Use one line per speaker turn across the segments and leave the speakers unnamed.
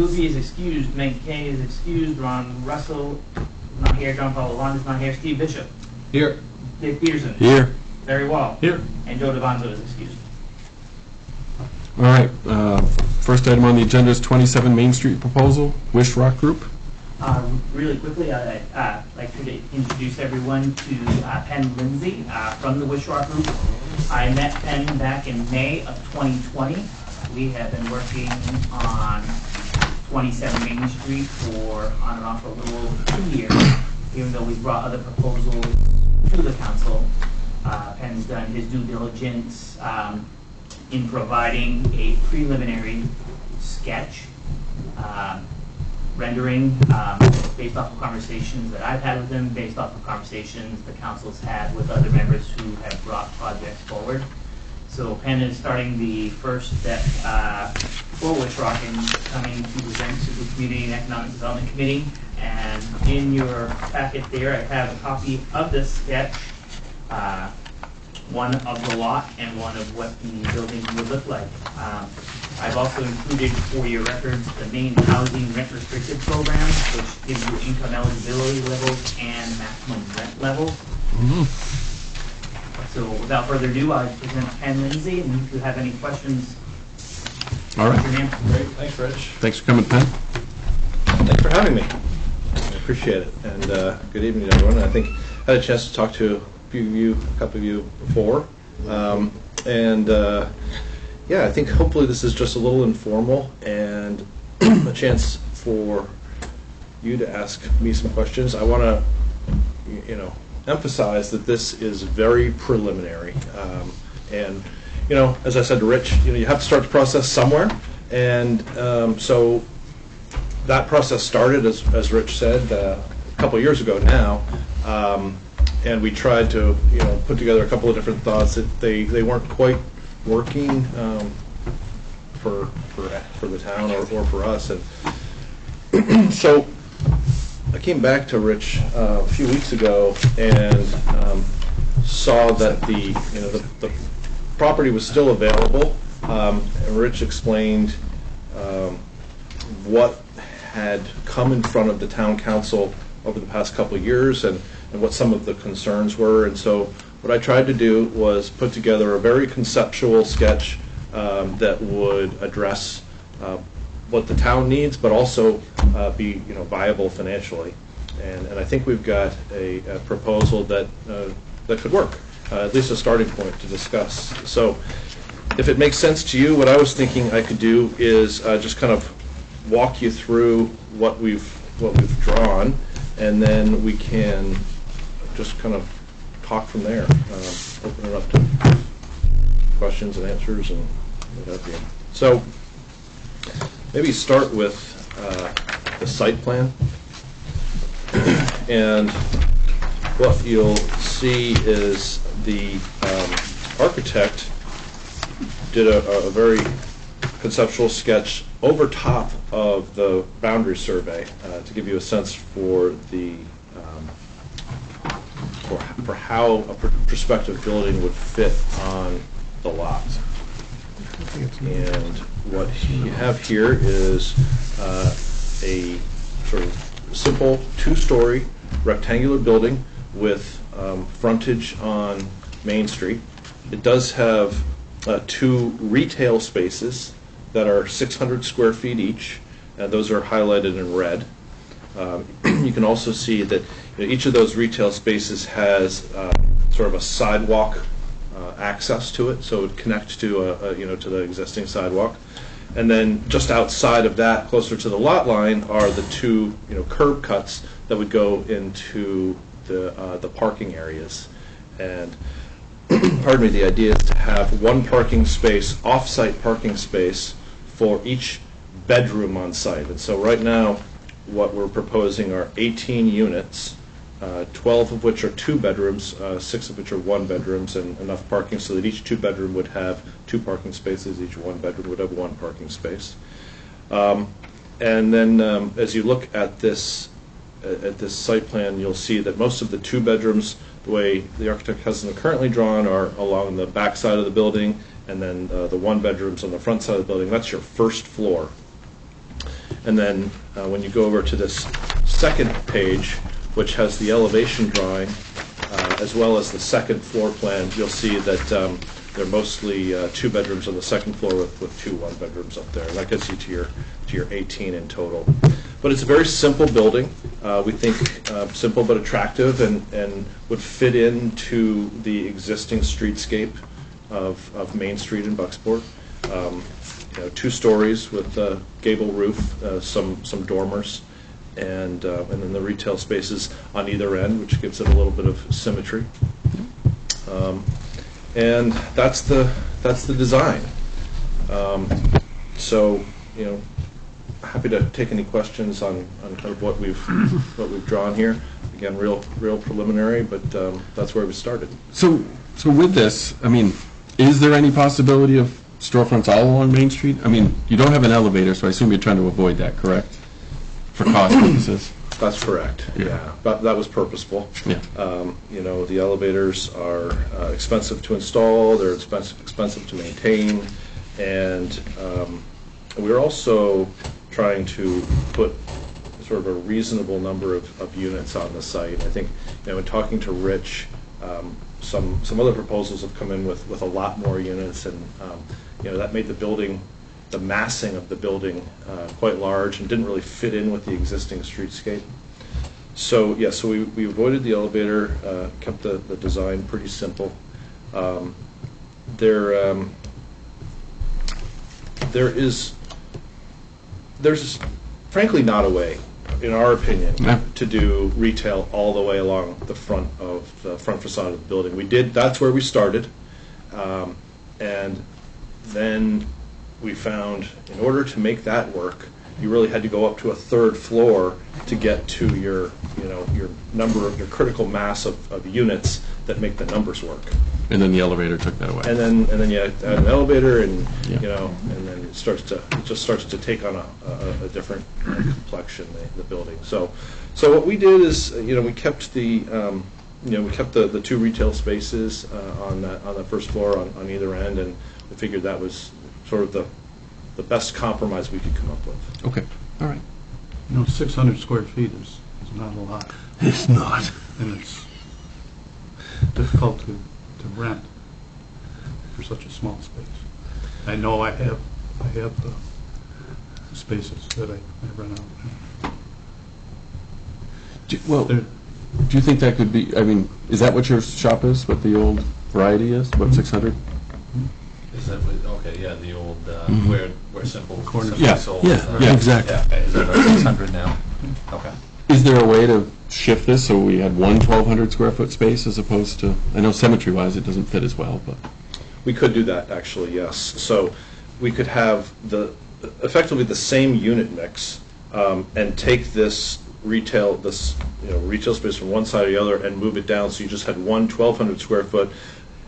Booby is excused, Meg Kay is excused, Ron Russell is not here, John Paul Lalonde is not here, Steve Bishop.
Here.
Dave Peterson.
Here.
Barry Wall.
Here.
And Joe DeVonzo is excused.
All right. First item on the agenda is 27 Main Street proposal, Wish Rock Group.
Really quickly, I'd like to introduce everyone to Penn Lindsay from the Wish Rock Group. I met Penn back in May of 2020. We have been working on 27 Main Street for on and off for a little over 2 years, even though we brought other proposals to the council. Penn's done his due diligence in providing a preliminary sketch rendering based off of conversations that I've had with him, based off of conversations the council's had with other members who have brought projects forward. So Penn is starting the first step for Wish Rock and coming to present to the Community and Economic Development Committee. And in your packet there, I have a copy of this sketch, one of the lot and one of what the building would look like. I've also included for your records the main housing rent restricted program, which gives you income eligibility levels and maximum rent levels. So without further ado, I present Penn Lindsay, and if you have any questions,
All right.
your name.
Great. Thanks, Rich.
Thanks for coming, Penn.
Thanks for having me. I appreciate it. And good evening, everyone. I think I had a chance to talk to a couple of you before. Yeah, I think hopefully this is just a little informal and a chance for you to ask me some questions. I want to, emphasize that this is very preliminary. And, as I said to Rich, you have to start the process somewhere. And so that process started, as Rich said, a couple of years ago now. And we tried to, put together a couple of different thoughts that they weren't quite working for the town or for us. And so I came back to Rich a few weeks ago and saw that the property was still available. And Rich explained what had come in front of the town council over the past couple of years and what some of the concerns were. And so what I tried to do was put together a very conceptual sketch that would address what the town needs, but also be viable financially. And I think we've got a proposal that could work, at least a starting point to discuss. So if it makes sense to you, what I was thinking I could do is just kind of walk you through what we've drawn, and then we can just kind of talk from there, open it up to questions and answers and what have you. So maybe start with the site plan. And what you'll see is the architect did a very conceptual sketch over top of the boundary survey to give you a sense for the for how a prospective building would fit on the lot. And what you have here is a sort of simple two-story rectangular building with frontage on Main Street. It does have two retail spaces that are 600 square feet each, and those are highlighted in red. You can also see that each of those retail spaces has sort of a sidewalk access to it, so it would connect to to the existing sidewalk. And then just outside of that, closer to the lot line, are the two curb cuts that would go into the parking areas. And pardon me, the idea is to have one parking space, off-site parking space, for each bedroom on site. And so right now, what we're proposing are 18 units, 12 of which are two bedrooms, 6 of which are one bedrooms, and enough parking so that each two bedroom would have two parking spaces, each one bedroom would have one parking space. And then as you look at this site plan, you'll see that most of the two bedrooms, the way the architect has them currently drawn, are along the back side of the building, and then the one bedrooms on the front side of the building. That's your first floor. And then when you go over to this second page, which has the elevation drawing, as well as the second floor plan, you'll see that they're mostly 2 bedrooms on the second floor with 2 1-bedrooms up there. And that gets you to your 18 in total. But it's a very simple building. We think simple but attractive, and would fit into the existing streetscape of Main Street in Bucksport. 2 stories with a gable roof, some dormers, and then the retail spaces on either end, which gives it a little bit of symmetry. And that's the design. So, happy to take any questions on kind of what we've drawn here. Again, real preliminary, but that's where we started.
So with this, I mean, is there any possibility of storefronts all along Main Street? I mean, you don't have an elevator, so I assume you're trying to avoid that, correct? For cost purposes.
That's correct. Yeah, but that was purposeful.
Yeah.
The elevators are expensive to install. They're expensive to maintain, and we're also trying to put sort of a reasonable number of units on the site. I think, in talking to Rich, some other proposals have come in with a lot more units, and that made the massing of the building quite large and didn't really fit in with the existing streetscape. So we avoided the elevator, kept the design pretty simple. There's frankly not a way, in our opinion, to do retail all the way along the front facade of the building. That's where we started, and then we found in order to make that work, you really had to go up to a 3rd floor to get to your critical mass of units that make the numbers work.
And then the elevator took that away.
And then you add an elevator, and
Yeah.
and then it just starts to take on a different complexion, the building. So what we did is we kept the 2 retail spaces on the 1st floor on either end, and we figured that was sort of the best compromise we could come up with.
Okay, all right.
600 square feet is not a lot,
It's not.
and it's difficult to rent for such a small space. I know I have the spaces that I rent out.
Do you think that could be, I mean, is that what your shop is, what the old variety is, what, 600?
Is that what, okay, yeah, the old, where simple
Corner.
Yeah,
sold.
yeah, exactly.
Yeah, is that our 600 now? Okay.
Is there a way to shift this so we had one 1,200 square foot space as opposed to, I know symmetry-wise it doesn't fit as well, but.
We could do that, actually, yes. So we could have effectively the same unit mix, and take this retail space from one side or the other and move it down, so you just had one 1,200 square foot.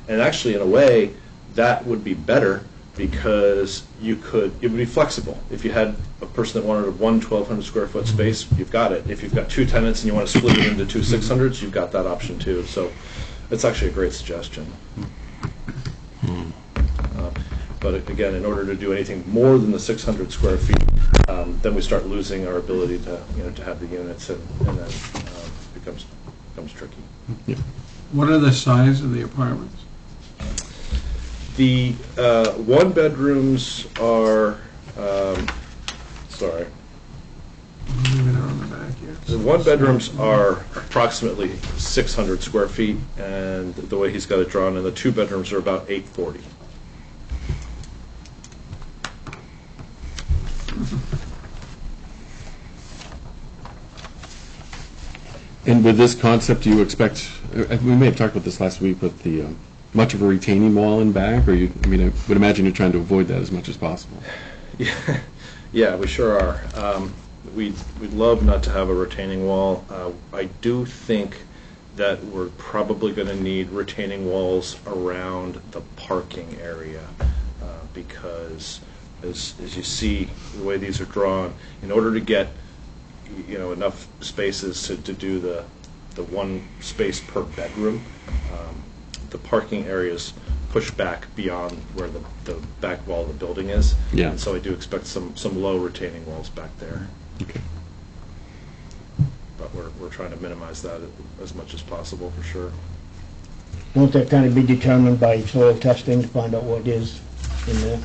And actually, in a way, that would be better because it would be flexible. If you had a person that wanted a 1,200 square foot space, you've got it. If you've got 2 tenants and you want to split it into 2 600s, you've got that option too. So it's actually a great suggestion. But again, in order to do anything more than the 600 square feet, then we start losing our ability to have the units, and then it becomes tricky.
Yeah.
What are the size of the apartments?
The 1-bedrooms are, sorry,
Leave it on the back here.
the 1-bedrooms are approximately 600 square feet, and the way he's got it drawn, and the 2-bedrooms are about 840.
And with this concept, do you expect, we may have talked about this last week, but the, much of a retaining wall in back, or I would imagine you're trying to avoid that as much as possible.
Yeah, we sure are. We'd love not to have a retaining wall. I do think that we're probably going to need retaining walls around the parking area, because as you see the way these are drawn, in order to get enough spaces to do the 1 space per bedroom, the parking areas pushed back beyond where the back wall of the building is.
Yeah.
And so I do expect some low retaining walls back there.
Okay.
But we're trying to minimize that as much as possible, for sure.
Won't that kind of be determined by soil testing to find out what is in there?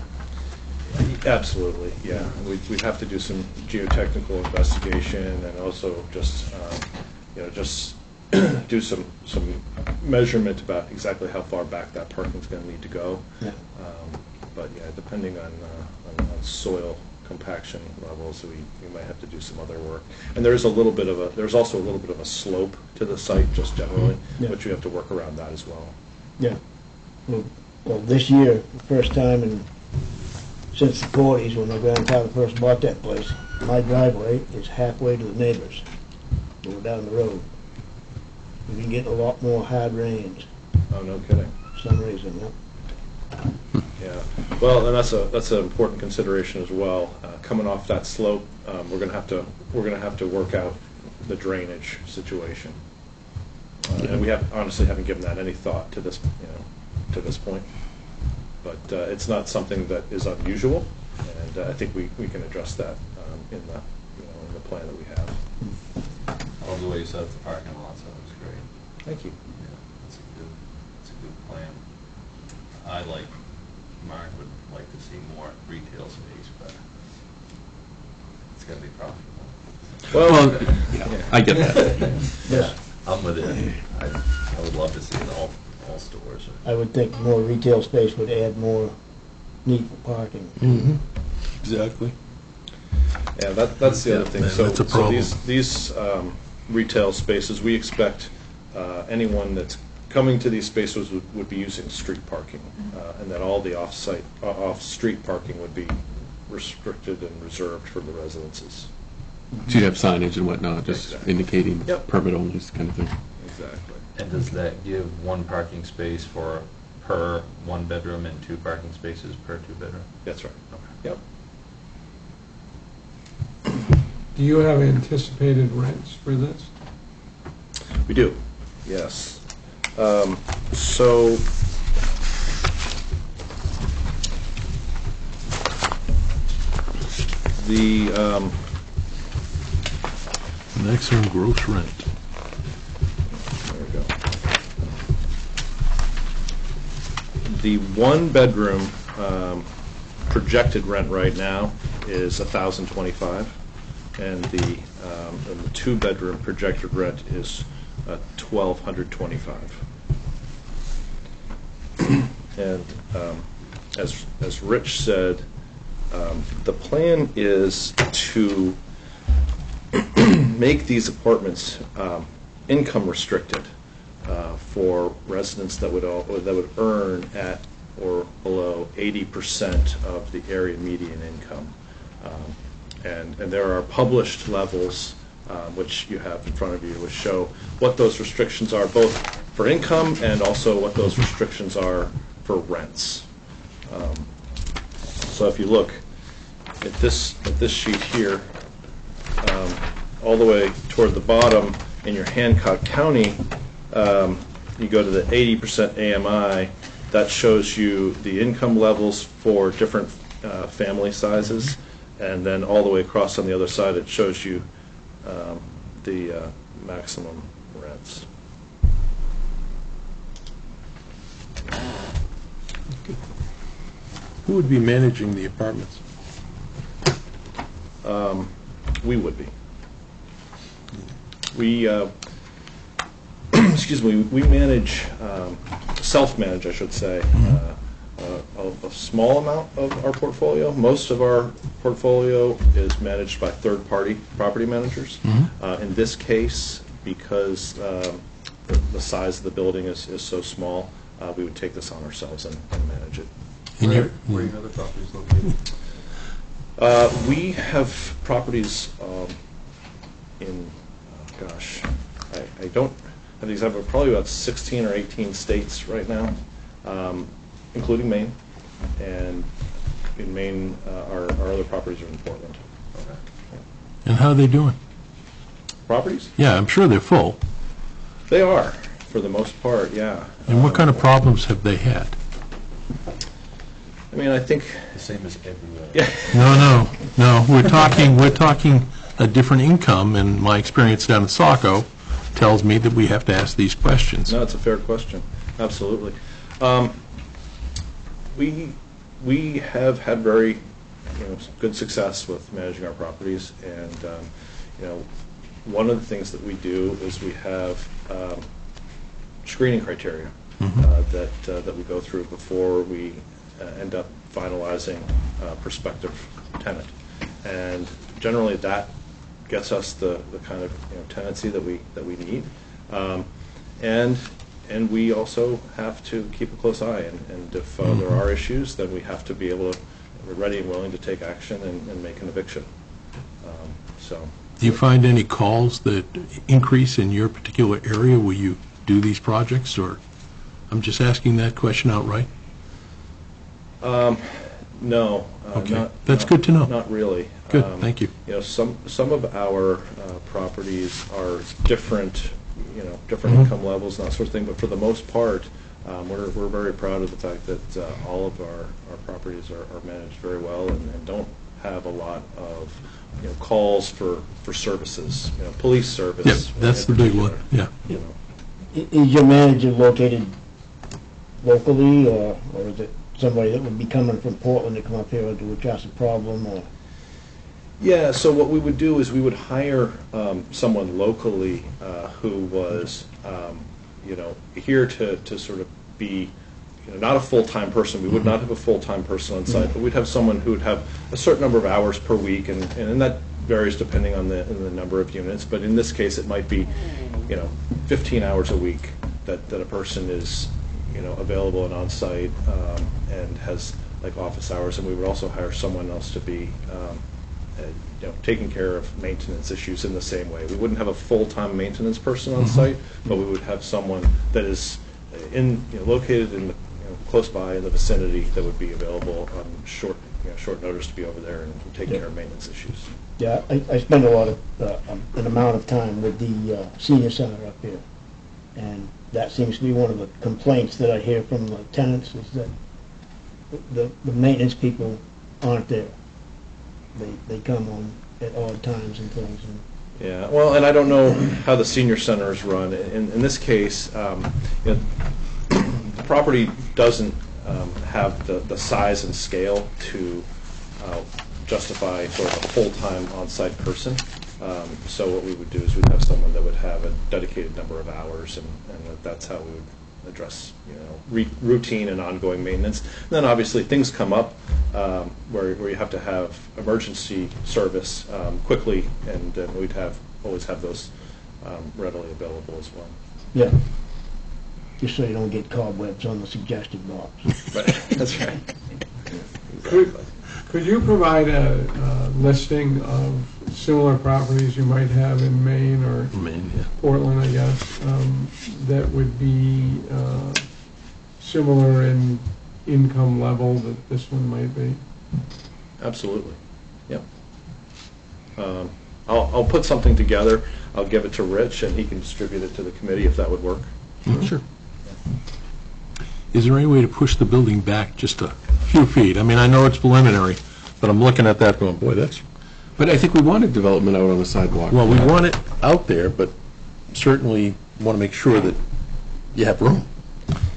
Absolutely, yeah. We'd have to do some geotechnical investigation and also just, just do some measurement about exactly how far back that parking's going to need to go.
Yeah.
But yeah, depending on soil compaction levels, we might have to do some other work. And there's also a little bit of a slope to the site, just generally,
Yeah.
which we have to work around that as well.
Yeah. Well, this year, the first time since the 40s, when my grandfather first bought that place, my driveway is halfway to the neighbors. Go down the road. We've been getting a lot more hard rains
Oh, no kidding.
for some reason.
Yeah, well, and that's an important consideration as well. Coming off that slope, we're gonna have to work out the drainage situation, and we honestly haven't given that any thought to this point. But it's not something that is unusual, and I think we can address that in the plan that we have.
I love the way you set up the parking lots, that was great.
Thank you.
Yeah, that's a good plan. Mark would like to see more retail space, but it's gotta be profitable.
Well,
Yeah, I get that.
Yes.
I'm with it. I would love to see it in all stores.
I would think more retail space would add more need for parking.
Exactly.
yeah, that's the other thing.
Yeah,
So,
that's a problem.
these retail spaces, we expect anyone that's coming to these spaces would be using street parking, and that all the off-street parking would be restricted and reserved for the residences.
So you'd have signage and whatnot, just
Exactly.
indicating
Yep.
permit only kind of thing.
Exactly.
And does that give one parking space per one bedroom and two parking spaces per two bedroom?
That's right. Yep.
Do you have anticipated rents for this?
We do, yes. So, the,
Maximum gross rent.
there we go. The one-bedroom projected rent right now is $1,025, and the two-bedroom projected rent is $1,225. And as Rich said, the plan is to make these apartments income restricted for residents that would earn at or below 80% of the area median income. And there are published levels, which you have in front of you, which show what those restrictions are, both for income and also what those restrictions are for rents. So if you look at this sheet here, all the way toward the bottom in your Hancock County, you go to the 80% AMI. That shows you the income levels for different family sizes, and then all the way across on the other side, it shows you the maximum rents.
Who would be managing the apartments?
We would be. We, excuse me, we manage, self-manage, I should say, a small amount of our portfolio. Most of our portfolio is managed by third-party property managers. In this case, because the size of the building is so small, we would take this on ourselves and manage it.
Where are your other properties located?
We have properties in, gosh, I don't have the exact, but probably about 16 or 18 states right now, including Maine. And in Maine, our other properties are in Portland.
Okay.
And how are they doing?
Properties?
Yeah, I'm sure they're full.
They are, for the most part, yeah.
And what kind of problems have they had?
I mean, I think,
The same as everywhere.
yeah,
No, we're talking a different income, and my experience down at Saco tells me that we have to ask these questions.
no, it's a fair question, absolutely. We have had very, good success with managing our properties, and, one of the things that we do is we have screening criteria that we go through before we end up finalizing a prospective tenant. And generally, that gets us the kind of tenancy that we need. And we also have to keep a close eye, and if there are issues, then we have to be able to, we're ready and willing to take action and make an eviction. So.
Do you find any calls that increase in your particular area where you do these projects, or I'm just asking that question outright?
No.
Okay. That's good to know.
Not really.
Good, thank you.
Some of our properties are different, different
Mhm.
income levels and that sort of thing, but for the most part, we're very proud of the fact that all of our properties are managed very well and don't have a lot of, calls for services, police service.
Yep, that's the
in
big one,
particular,
yeah.
Is your manager located locally, or is it somebody that would be coming from Portland to come up here to address a problem, or?
Yeah, so what we would do is we would hire someone locally who was, here to sort of be, not a full-time person. We would not have a full-time person on site, but we'd have someone who would have a certain number of hours per week, and that varies depending on the number of units. But in this case, it might be, 15 hours a week that a person is, available and on site and has like office hours. And we would also hire someone else to be, taking care of maintenance issues in the same way. We wouldn't have a full-time maintenance person on site, but we would have someone that is located in the, close by in the vicinity that would be available on short notice to be over there and take care of maintenance issues.
Yeah, I spend a lot of, an amount of time with the senior center up here, and that seems to be one of the complaints that I hear from the tenants, is that the maintenance people aren't there. They come on at odd times and things. And
Yeah, well, and I don't know how the senior center is run. In this case, the property doesn't have the size and scale to justify sort of a full-time on-site person. So what we would do is we'd have someone that would have a dedicated number of hours, and that's how we would address routine and ongoing maintenance. And then obviously things come up where you have to have emergency service quickly, and we'd always have those readily available as well.
yeah, just so you don't get cobwebs on the suggested box.
Right, that's right.
Could you provide a listing of similar properties you might have in Maine or
Maine, yeah.
Portland, I guess, that would be similar in income level that this one might be?
Absolutely. Yep. I'll put something together. I'll give it to Rich, and he can distribute it to the committee if that would work.
Sure. Is there any way to push the building back just a few feet? I mean, I know it's preliminary, but I'm looking at that going, boy, that's,
But I think we wanted development out on the sidewalk.
well, we want it out there, but certainly want to make sure that you have room.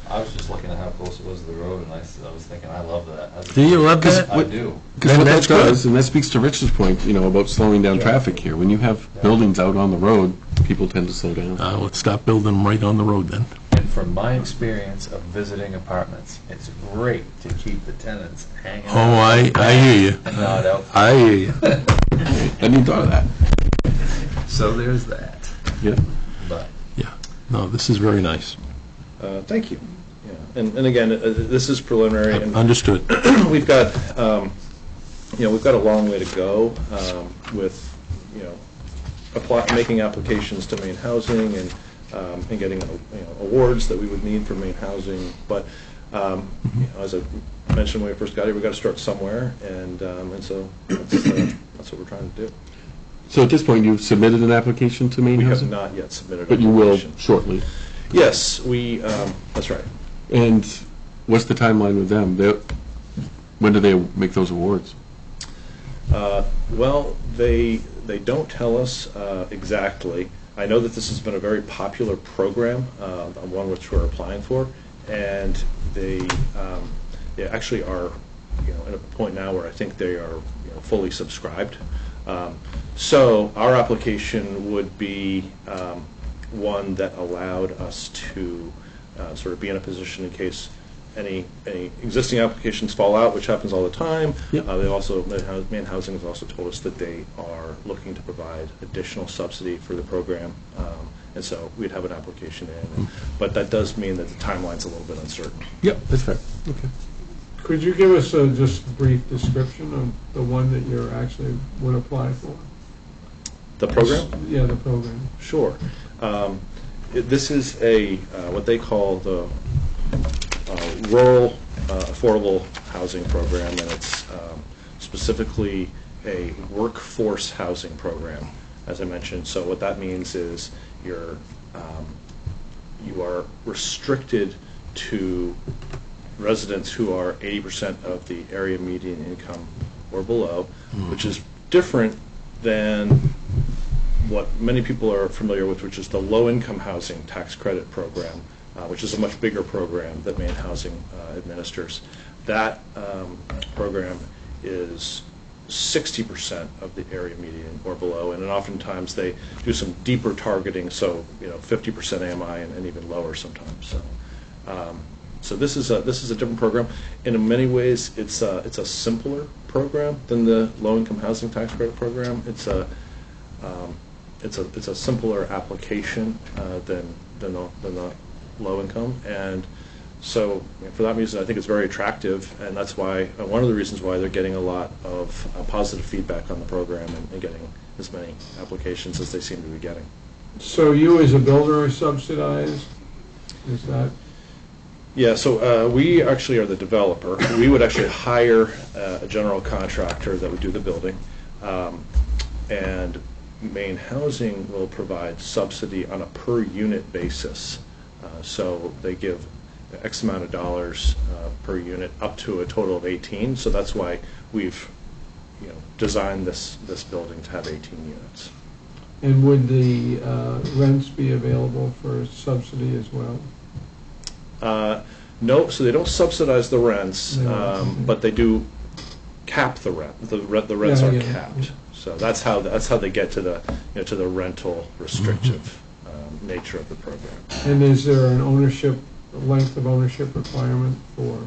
I was just looking at how close it was to the road, and I was thinking, I love that.
Do you love that?
I do.
Because what that
That's good.
does, and that speaks to Rich's point, about slowing down traffic here. When you have buildings out on the road, people tend to slow down.
Let's stop building them right on the road then.
And from my experience of visiting apartments, it's great to keep the tenants hanging out.
Oh, I hear you.
And not out.
I hear you.
I hadn't even thought of that.
So there's that.
Yeah.
But
Yeah. No, this is very nice.
Thank you. Yeah. And again, this is preliminary, and
Understood.
we've got, we've got a long way to go with, making applications to Maine Housing and getting, awards that we would need for Maine Housing. But, as I mentioned when we first got here, we've got to start somewhere, and so that's what we're trying to do.
So at this point, you've submitted an application to Maine
We have
Housing?
not yet submitted an
But you will
application.
shortly.
Yes, that's right.
And what's the timeline with them? When do they make those awards?
Well, they don't tell us exactly. I know that this has been a very popular program, one which we're applying for, and they actually are, at a point now where I think they are fully subscribed. So our application would be one that allowed us to sort of be in a position in case any existing applications fall out, which happens all the time.
Yep.
They also, Maine Housing has also told us that they are looking to provide additional subsidy for the program, and so we'd have an application in. But that does mean that the timeline's a little bit uncertain.
Yep, that's fair. Okay.
Could you give us just a brief description of the one that you're actually would apply for?
The program?
Yeah, the program.
Sure. This is what they call the Rural Affordable Housing Program, and it's specifically a workforce housing program, as I mentioned. So what that means is you are restricted to residents who are 80% of the area median income or below, which is different than what many people are familiar with, which is the low-income housing tax credit program, which is a much bigger program that Maine Housing administers. That program is 60% of the area median or below, and then oftentimes they do some deeper targeting, so 50% AMI and even lower sometimes. So this is a different program. And in many ways, it's a simpler program than the low-income housing tax credit program. It's a simpler application than the low income, and so for that reason I think it's very attractive, and that's why one of the reasons why they're getting a lot of positive feedback on the program and getting as many applications as they seem to be getting.
So you as a builder are subsidized? Is that?
Yeah, so we actually are the developer. We would actually hire a general contractor that would do the building, and Maine Housing will provide subsidy on a per unit basis. So they give X amount of dollars per unit up to a total of 18. So that's why we've designed this building to have 18 units.
And would the rents be available for subsidy as well?
No, so they don't subsidize the rents,
No.
but they do cap the rent. The rents
Yeah,
are
yeah.
capped. So that's how they get to the to the rental restrictive nature of the program.
And is there an length of ownership requirement for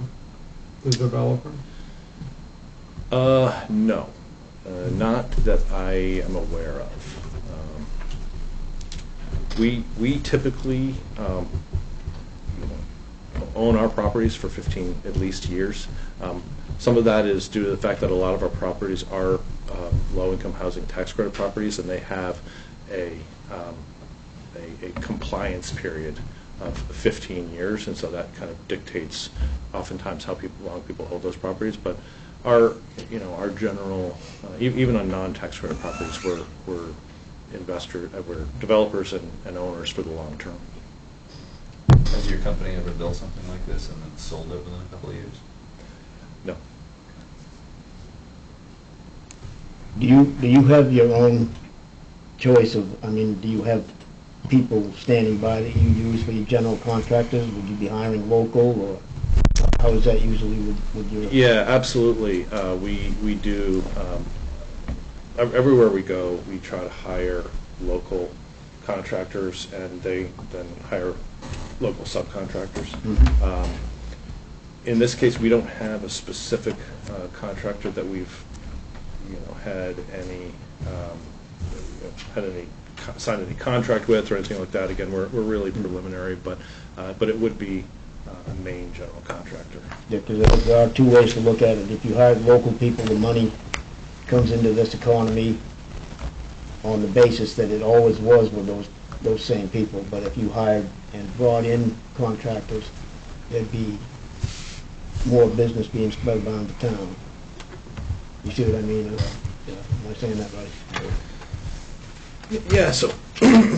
the developer?
No, not that I am aware of. We typically own our properties for 15 at least years. Some of that is due to the fact that a lot of our properties are low-income housing tax credit properties, and they have a compliance period of 15 years, and so that kind of dictates oftentimes how long people hold those properties. But our general, even on non-tax credit properties, we're developers and owners for the long term.
Has your company ever built something like this and then sold it within a couple of years?
No.
Do you have your own choice of, do you have people standing by that you use for your general contractors? Would you be hiring local, or how is that usually with your?
Yeah, absolutely. We do. Everywhere we go, we try to hire local contractors, and they then hire local subcontractors.
Mhm.
In this case, we don't have a specific contractor that we've had any signed any contract with or anything like that. Again, we're really preliminary, but it would be a main general contractor.
Yeah, because there are two ways to look at it. If you hire local people, the money comes into this economy on the basis that it always was with those same people. But if you hired and brought in contractors, there'd be more business being spread around the town. You see what I mean? Yeah, am I saying that right?
Yeah, so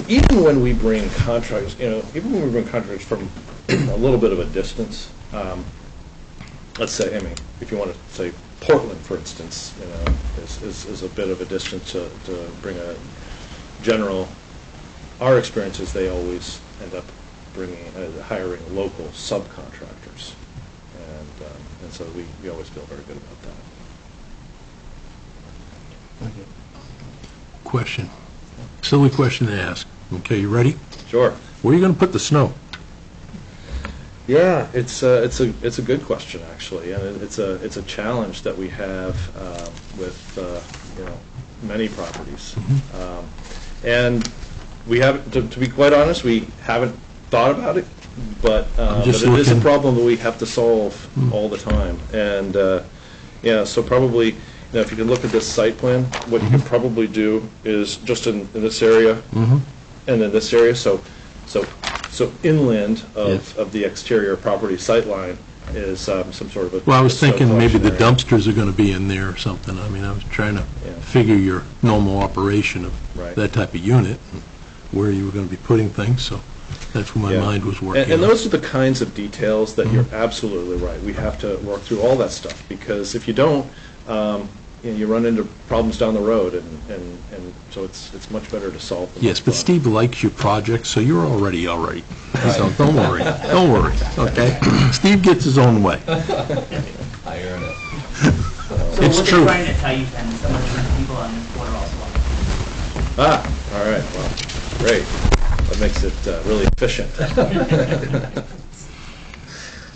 even when we bring contractors, from a little bit of a distance, let's say, I mean, if you want to say Portland, for instance, you know, is a bit of a distance to bring a general. Our experience is they always end up hiring local subcontractors, and so we always feel very good about that.
Okay.
Question. Silly question to ask. Okay, you ready?
Sure.
Where are you going to put the snow?
Yeah, it's a good question actually, and it's a challenge that we have with you know, many properties, and we haven't. To be quite honest, we haven't thought about it, but it is a
looking.
problem that we have to solve all the time, and yeah, so probably. Now, if you can look at this site plan, what you can probably do is just in this area, and then this area. So inland of the exterior property sight line is some sort of a.
Well, I was
snow
thinking maybe the
collection area.
dumpsters are going to be in there or something. I mean, I was trying to
Yeah.
figure your normal operation of
Right.
that type of unit, and where you were going to be putting things, so that's where my
Yeah.
mind was working.
And
on.
those are the kinds of details that you're absolutely right. We have to work through all that stuff, because if you don't, you know, you run into problems down the road, and so it's much better to solve them.
Yes, but
upfront.
Steve likes your project, so you're already all right. So don't worry, okay? Steve gets his own way.
I earn it.
So
It's
what
true.
they're trying to tell you, Ken, some of the people on this board are also on.
All right, well, great. That makes it really efficient.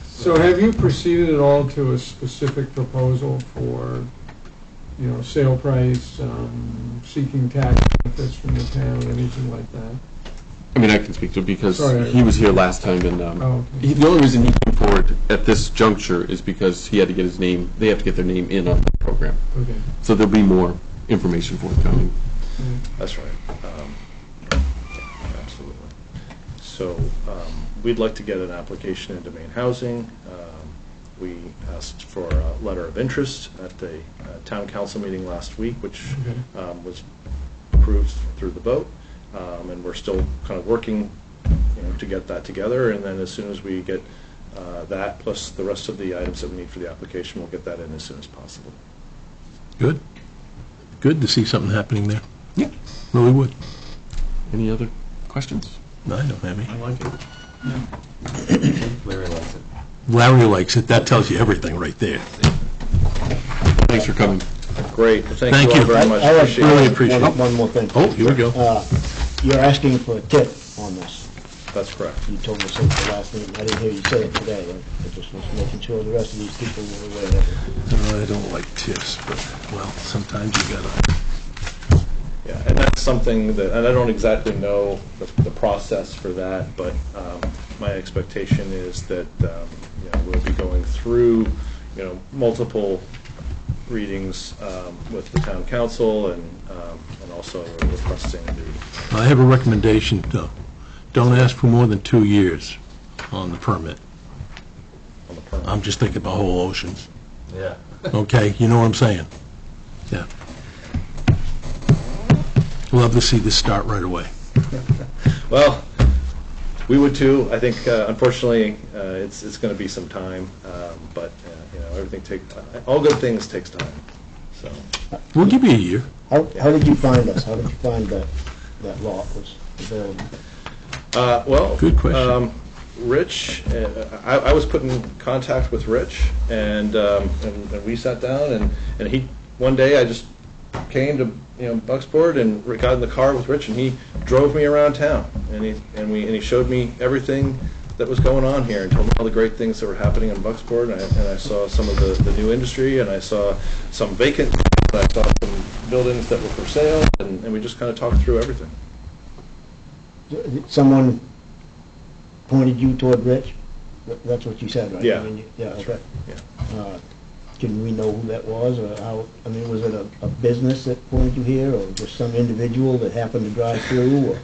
So have you proceeded at all to a specific proposal for, you know, sale price, seeking tax benefits from the town, anything like that?
I mean, I can speak to it because
Sorry.
he was here last time, and
Oh, okay.
the only reason he came forward at this juncture is because he had to get his name, they have to get their name in on the program.
Okay.
So there'll be more information forthcoming.
That's right. Absolutely. So we'd like to get an application into Maine Housing. We asked for a letter of interest at the town council meeting last week, which was approved through the vote. And we're still kind of working, you know, to get that together. And then as soon as we get that, plus the rest of the items that we need for the application, we'll get that in as soon as possible.
Good. Good to see something happening there.
Yeah.
Really would.
Any other questions?
No, I don't have any.
I like it. Larry likes it.
Larry likes it. That tells you everything right there.
Thanks for coming.
Great.
Thank
Thank you all
you.
very much.
I like-
Appreciate
Really
it.
appreciate it.
One more thing.
Oh, here we go.
You're asking for a tip on this.
That's correct.
You told us at the last meeting. I didn't hear you say it today. I just was making sure the rest of these people were aware of it.
I don't like tips, but, well, sometimes you gotta.
Yeah, and that's something that, and I don't exactly know the process for that, but my expectation is that you know, we'll be going through, you know, multiple readings with the town council, and also requesting the.
I have a recommendation, though. Don't ask for more than 2 years on the permit.
On the permit.
I'm just thinking about whole oceans.
Yeah.
Okay, you know what I'm saying? Yeah. Love to see this start right away.
Well, we would too. I think, unfortunately, it's going to be some time, but you know, all good things takes time. So,
We'll give you a year.
How did you find us? How did you find that lot was available?
well,
Good question.
Rich, I was put in contact with Rich, and we sat down, and he one day I just came to Bucksport and got in the car with Rich, and he drove me around town, and he showed me everything that was going on here, and told me all the great things that were happening in Bucksport, and I saw some of the new industry, and I saw some vacant, and I saw some buildings that were for sale, and we just kind of talked through everything.
Someone pointed you toward Rich? That's what you said, right?
Yeah.
I mean, yeah, okay.
Yeah.
Can we know who that was, or how, I mean, was it a business that pointed you here, or just some individual that happened to drive through, or?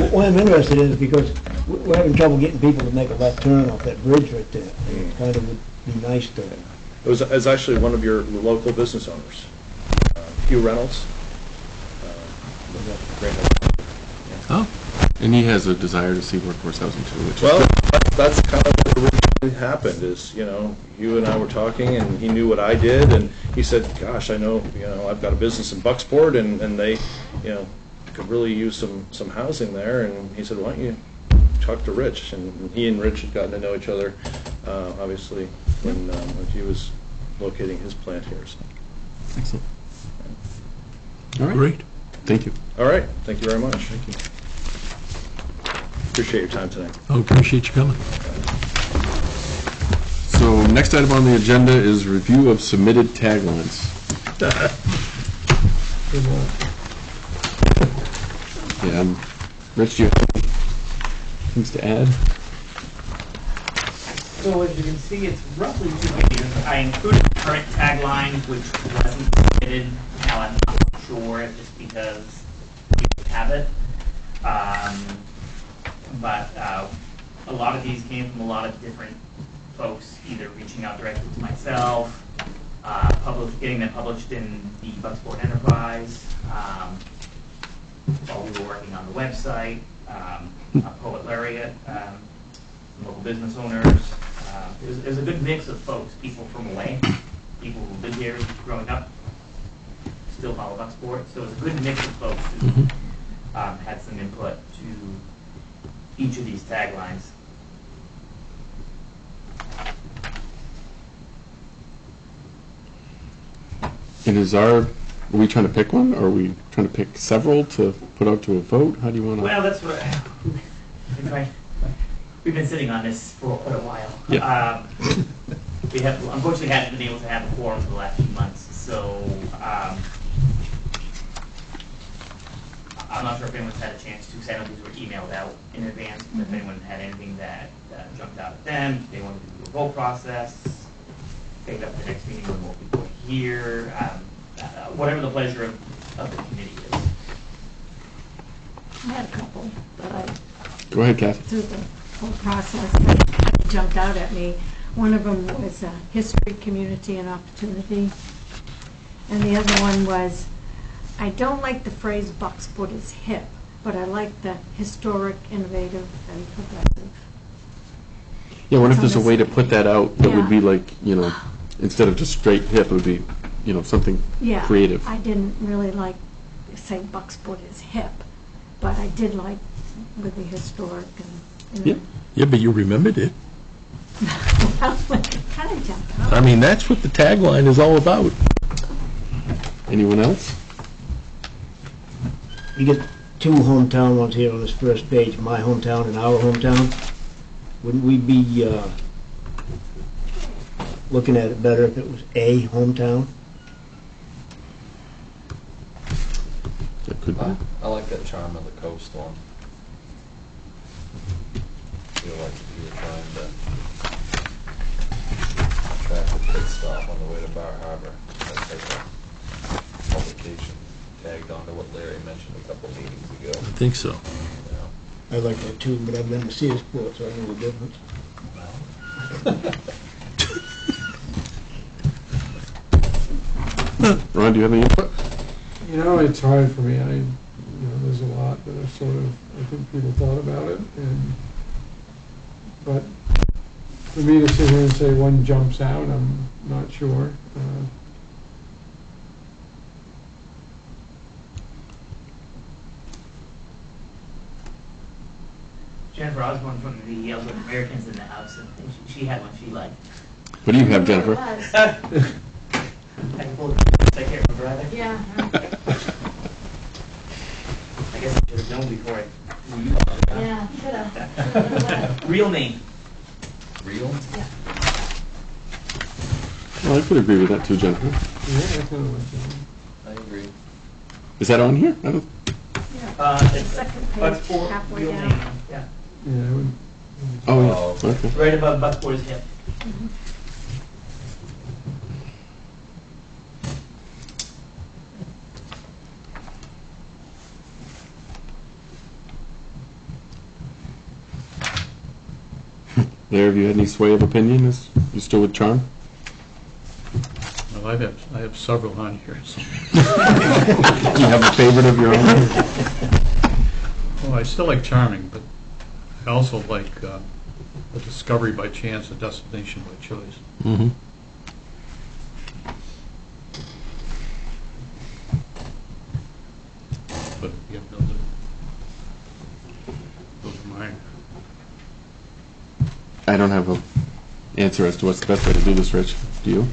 What I'm interested in is because we're having trouble getting people to make a left turn off that bridge right there. And it kind of would be nice to,
It was actually one of your local business owners, Hugh Reynolds. Great.
Oh,
And he has a desire to see workforce housing too, which is
Well, that's kind of what the original really happened is, you and I were talking, and he knew what I did, and he said, gosh, I know, I've got a business in Bucksport, and they, could really use some housing there, and he said, why don't you talk to Rich? And he and Rich had gotten to know each other, obviously, when he was locating his plant here, so.
Excellent. All right.
Great.
Thank you.
All right, thank you very much. Thank you. Appreciate your time tonight.
I appreciate you coming.
So next item on the agenda is review of submitted taglines.
Good luck.
Yeah, Rich, do you have any things to add?
So as you can see, it's roughly 2 pages. I included the current tagline, which wasn't submitted. Now I'm not sure, just because we don't have it. But a lot of these came from a lot of different folks, either reaching out directly to myself, getting them published in the Bucksport Enterprise, while we were working on the website, Poet Laureate, local business owners. There's a good mix of folks, people from away, people who live here growing up, still follow Bucksport. So it's a good mix of folks who had some input to each of these taglines.
And are we trying to pick one, or are we trying to pick several to put out to a vote? How do you want to?
Well, that's what we've been sitting on this for quite a while.
Yeah.
We have unfortunately haven't been able to have a quorum for the last few months, so I'm not sure if anyone's had a chance to, because I know these were emailed out in advance. If anyone had anything that jumped out at them, they wanted to do a vote process, take it up at the next meeting when more people are here, whatever the pleasure of the committee is.
I had a couple that I,
Go ahead, Kathy.
through the whole process, that jumped out at me. One of them was history, community, and opportunity. And the other one was, I don't like the phrase Bucksport is hip, but I like the historic, innovative, and progressive.
Yeah, I wonder if
It's
there's a
on
way to
this-
put that out that would
Yeah.
be like, instead of just straight hip, it would be, something
Yeah,
creative.
I didn't really like saying Bucksport is hip, but I did like with the historic and,
Yeah.
Yeah, but you remembered it.
Well, it kind of jumped out.
I mean, that's what the tagline is all about.
Anyone else?
You get two hometown ones here on this first page, my hometown and our hometown. Wouldn't we be looking at it better if it was a hometown?
That could be.
I like that Charm of the Coast one. Feel like you were trying to track a pit stop on the way to Bar Harbor. That type of publication tagged on to what Larry mentioned a couple meetings ago.
I think so.
I like that too, but I've been to Searsport, so I know the difference.
Ron, do you have any input?
It's hard for me. There's a lot that are sort of, I think people thought about it, but for me to sit here and say one jumps out, I'm not sure.
Jennifer Osborne from the Ellsworth Americans in the house, and she had one she liked.
What do you have, Jennifer?
I can pull it, I can't remember either.
Yeah.
I guess I should have known before I knew you.
Yeah, should have.
Real name.
Real?
Well, I could agree with that too, Jennifer.
Yeah, I kind of like that.
I agree.
Is that on here? I don't.
It's
Second page,
Bucksport,
halfway
real
down.
name, yeah.
Yeah, I would.
Oh, yeah.
Oh,
Okay.
Right above Bucksport's hip.
There, have you had any sway of opinion? Is you still with Charm?
Well, I have several on here, so.
Do you have a favorite of your own?
Well, I still like Charming, but I also like a discovery by chance, a destination by choice.
Mm-hmm.
But again, those are mine.
I don't have a answer as to what's the best way to do this, Rich. Do you?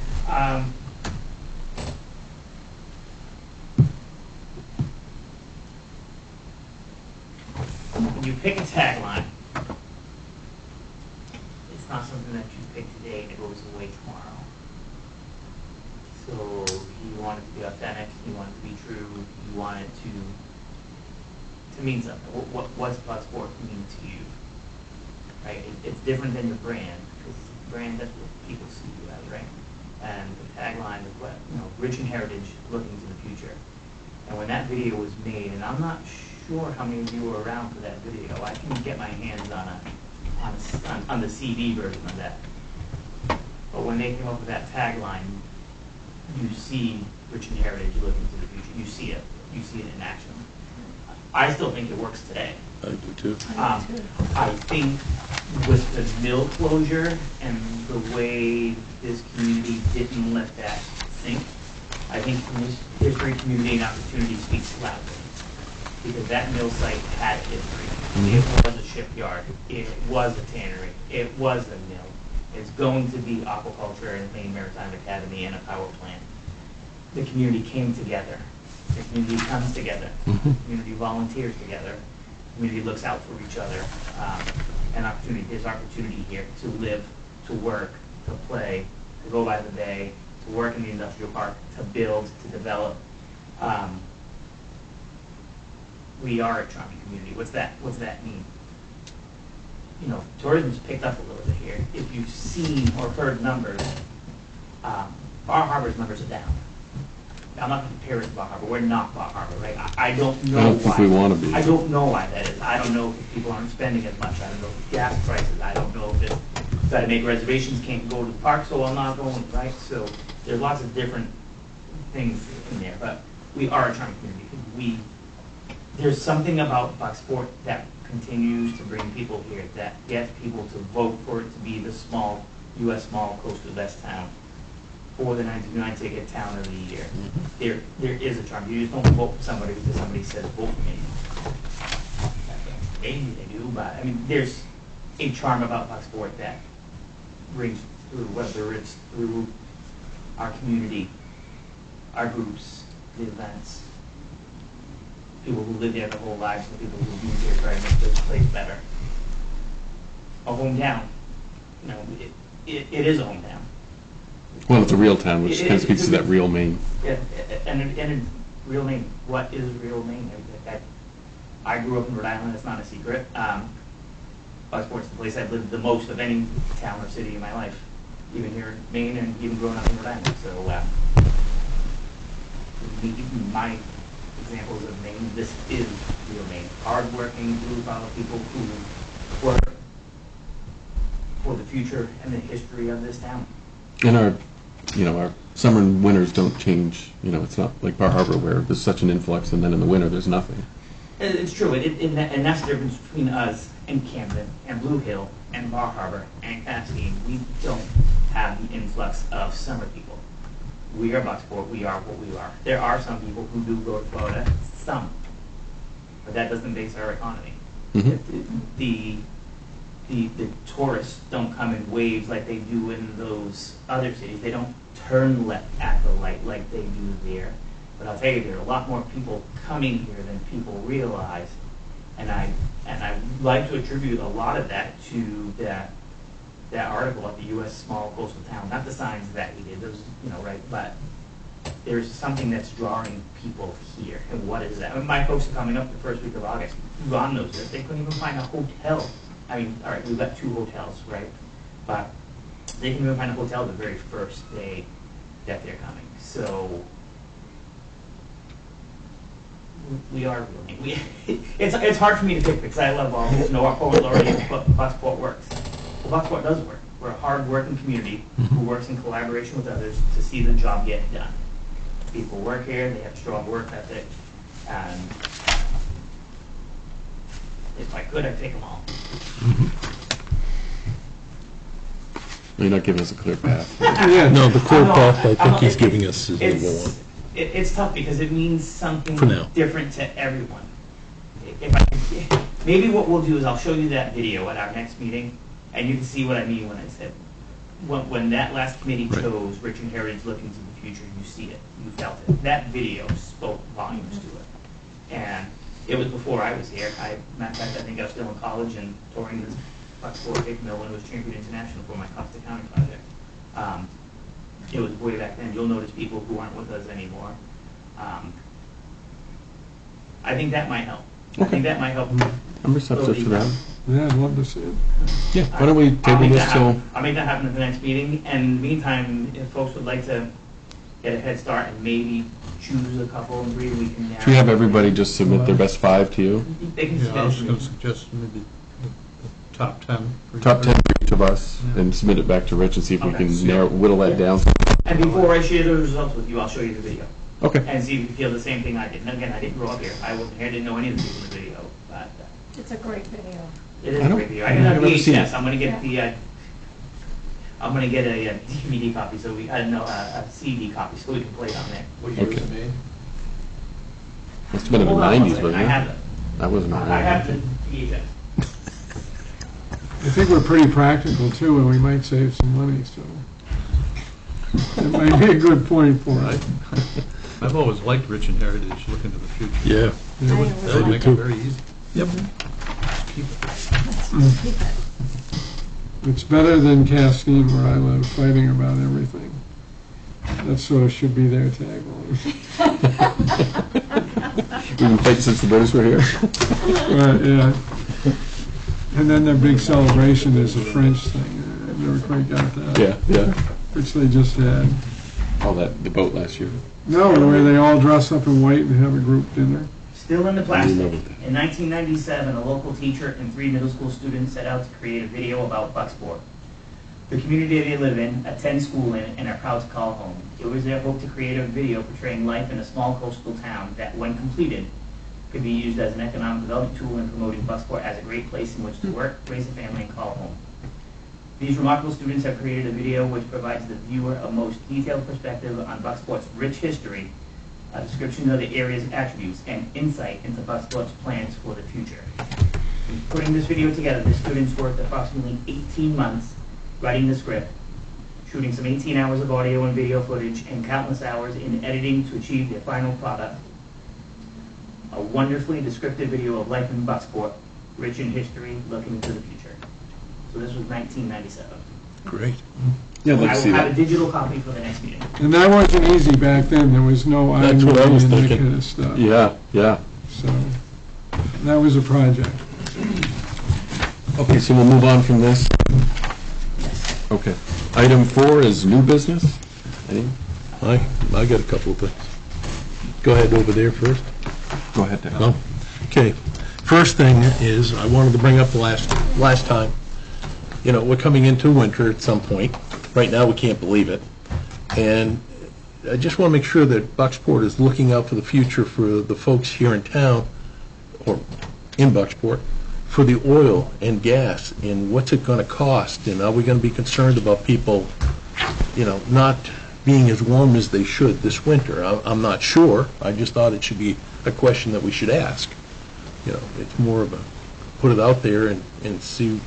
When you pick a tagline, it's not something that you pick today and it goes away tomorrow. So you want it to be authentic, you want it to be true, you want it to mean something. What's Bucksport mean to you? Right? It's different than your brand, because brand, that's what people see you as, right? And the tagline is what, rich in heritage, looking to the future. And when that video was made, and I'm not sure how many of you were around for that video, I can get my hands on the CD version of that. But when they came up with that tagline, you see rich in heritage, looking to the future. You see it in action. I still think it works today.
I do too.
I think with the mill closure and the way this community didn't let that sink, I think history, community, and opportunity speaks loudly. Because that mill site had history. It was a shipyard. It was a tannery. It was a mill. It's going to be aquaculture and Maine Maritime Academy and a power plant. The community came together. The community comes together. The community volunteers together. The community looks out for each other. There's opportunity here to live, to work, to play, to go by the bay, to work in the industrial park, to build, to develop. We are a charming community. What's that mean? Tourism's picked up a little bit here. If you've seen or heard numbers, Bar Harbor's numbers are down. I'm not going to compare it to Bar Harbor. We're not Bar Harbor, right? I don't know
I don't
why.
think we want to be.
I don't know why that is. I don't know if people aren't spending as much. I don't know if gas prices. I don't know if it's got to make reservations, can't go to the park, so I'm not going, right? So there's lots of different things in there, but we are a charming community. There's something about Bucksport that continues to bring people here, that gets people to vote for it to be the U.S. small coastal best town, for the 1999 ticket town of the year. There is a charm. You just don't vote for somebody because somebody says vote for me. Maybe they do, but there's a charm about Bucksport that rings through, whether it's through our community, our groups, the events, people who live there their whole lives, the people who move here try to make this place better. A hometown. It is a hometown.
Well, it's a real town, which kind of speaks to that real Maine.
Yeah, and real Maine. What is real Maine? I grew up in Rhode Island. It's not a secret. Bucksport's the place I've lived the most of any town or city in my life, even here in Maine and even growing up in Rhode Island. So, my examples of Maine, this is real Maine. Hard-working, blue-collar people who work for the future and the history of this town.
And our summer and winters don't change. It's not like Bar Harbor where there's such an influx and then in the winter there's nothing.
It's true, and that's the difference between us and Camden and Blue Hill and Bar Harbor and Cascade. We don't have the influx of summer people. We are Bucksport. We are what we are. There are some people who do go to Florida, some, but that doesn't base our economy. The tourists don't come in waves like they do in those other cities. They don't turn left at the light like they do there. But I'll tell you, there are a lot more people coming here than people realize, and I like to attribute a lot of that to that article at the U.S. Small Coastal Town. Not the signs that we did, those right, but there's something that's drawing people here. And what is that? My folks are coming up the first week of August. Ron knows this. They couldn't even find a hotel. All right, we've got 2 hotels, right? But they can even find a hotel the very first day that they're coming. So we are really, it's hard for me to pick because I love all these, our poet laureate, but Bucksport works. Well, Bucksport does work. We're a hard-working community who works in collaboration with others to see the job get done. People work here, they have strong work ethic, and if I could, I'd take them all.
You're not giving us a clear path.
Yeah.
No, the clear
No,
path I think
I'm-
he's giving us is number one.
It's tough because it means something
For now.
different to everyone. Maybe what we'll do is I'll show you that video at our next meeting, and you can see what I mean when I said, when that last committee
Right.
chose Richard Heritage Looking to the Future, you see it, you felt it. That video spoke volumes to it. And it was before I was here. Matter of fact, I think I was still in college and touring this Bucksport paper mill when it was Champion International for my Costa County project. It was way back then. You'll notice people who aren't with us anymore. I think that might help. I think that might help.
I'm receptive to that.
Yeah, I'd love to see it.
Yeah, why don't we
I'll
table
make
this
that
till,
happen. I'll make that happen at the next meeting. And in the meantime, if folks would like to get a head start and maybe choose a couple and three, we can.
should we have everybody just submit their best 5 to you?
They can
Yeah, I was
submit
going
it
to
to me.
suggest maybe the top 10. for
Top
you.
10 for each of us,
Yeah.
and submit it back to Rich and see if we
Okay.
can whittle that down.
And before I share the results with you, I'll show you the video
Okay.
and see if you feel the same thing I did. And again, I didn't grow up here. I wasn't here. Didn't know any of the people in the video. But
It's a great video.
it is
I
a
don't-
great video. I
I've
didn't have
never seen
VHS.
it.
I'm gonna get the. I'm gonna get a DVD copy so we. A CD copy so we can play it on there.
What year was
Okay.
it made?
Must have been in the
Hold on one
90s,
second.
wasn't
I
it?
have it.
I wasn't
I have
around.
the VHS.
I think we're pretty practical too, and we might save some money, so it might be a good point for us.
I've always liked Rich and Heritage, Looking to the Future.
Yeah.
Yeah.
I
That would
would
make
too.
it very easy.
Yep.
Keep it.
Let's keep it.
It's better than Castine, where I live, fighting about everything. That sort of should be their tagline.
We've been fighting since the British were here.
Right, yeah. And then their big celebration is a French thing. I never quite got that.
Yeah, yeah.
Which they just had.
All that, the boat last year.
No, where they all dress up in white and have a group dinner.
Still in the plastic.
remember that.
In 1997, a local teacher and 3 middle school students set out to create a video about Bucksport. The community they live in, attend school in, and are proud to call home. It was their hope to create a video portraying life in a small coastal town that, when completed, could be used as an economic development tool in promoting Bucksport as a great place in which to work, raise a family, and call home. These remarkable students have created a video which provides the viewer a most detailed perspective on Bucksport's rich history, a description of the area's attributes, and insight into Bucksport's plans for the future. In putting this video together, the students worked approximately 18 months writing the script, shooting some 18 hours of audio and video footage, and countless hours in editing to achieve their final product. A wonderfully descriptive video of life in Bucksport, rich in history, looking to the future. So this was 1997.
Great.
Yeah, I'd like
I
to
will
see
have a
that.
digital copy for the next meeting.
And that wasn't easy back then. There was no
That's what I
iMovie
was
and that
thinking.
kind of stuff.
Yeah, yeah.
So that was a project.
Okay, so we'll move on from this. Okay. Item 4 is new business. Any?
I got a couple of things. Go ahead over there first.
Go ahead, Dan.
No? Okay. First thing is, I wanted to bring up the last time. You know, we're coming into winter at some point. Right now, we can't believe it. And I just want to make sure that Bucksport is looking out for the future for the folks here in town, or in Bucksport, for the oil and gas, and what's it going to cost, and are we going to be concerned about people, you know, not being as warm as they should this winter? I'm not sure. I just thought it should be a question that we should ask. You know, it's more of a, put it out there and see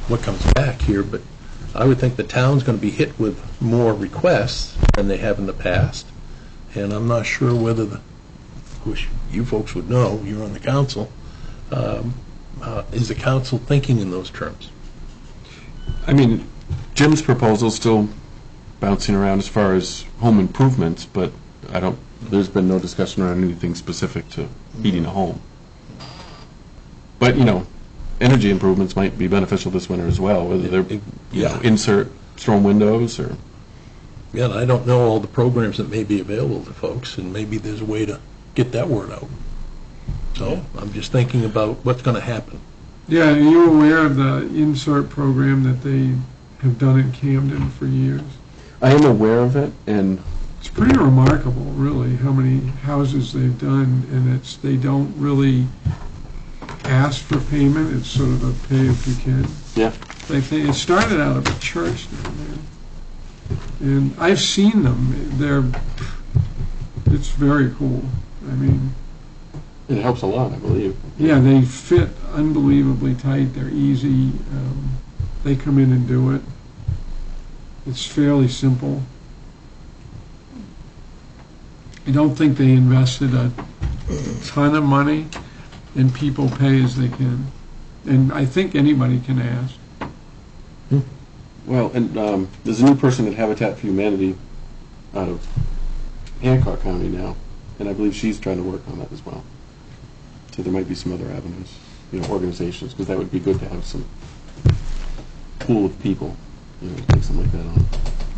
what comes back here, but I would think the town's going to be hit with more requests than they have in the past, and I'm not sure whether the, wish you folks would know, you're on the council, is the council thinking in those terms?
I mean, Jim's proposal's still bouncing around as far as home improvements, but there's been no discussion around anything specific to heating a home. But, you know, energy improvements might be beneficial this winter as well, whether they're, insert storm windows or...
Yeah, and I don't know all the programs that may be available to folks, and maybe there's a way to get that word out. So I'm just thinking about what's going to happen.
Yeah, are you aware of the insert program that they have done in Camden for years?
I am aware of it, and
It's pretty remarkable, really, how many houses they've done, and they don't really ask for payment. It's sort of a pay if you can.
Yeah.
They think, it started out of a church down there. And I've seen them. It's very cool. I mean,
It helps a lot, I believe.
yeah, they fit unbelievably tight. They're easy. They come in and do it. It's fairly simple. I don't think they invested a ton of money, and people pay as they can. And I think anybody can ask.
Well, and there's a new person at Habitat for Humanity out of Hancock County now, and I believe she's trying to work on that as well. So there might be some other avenues, organizations, because that would be good to have some pool of people, to take something like that on.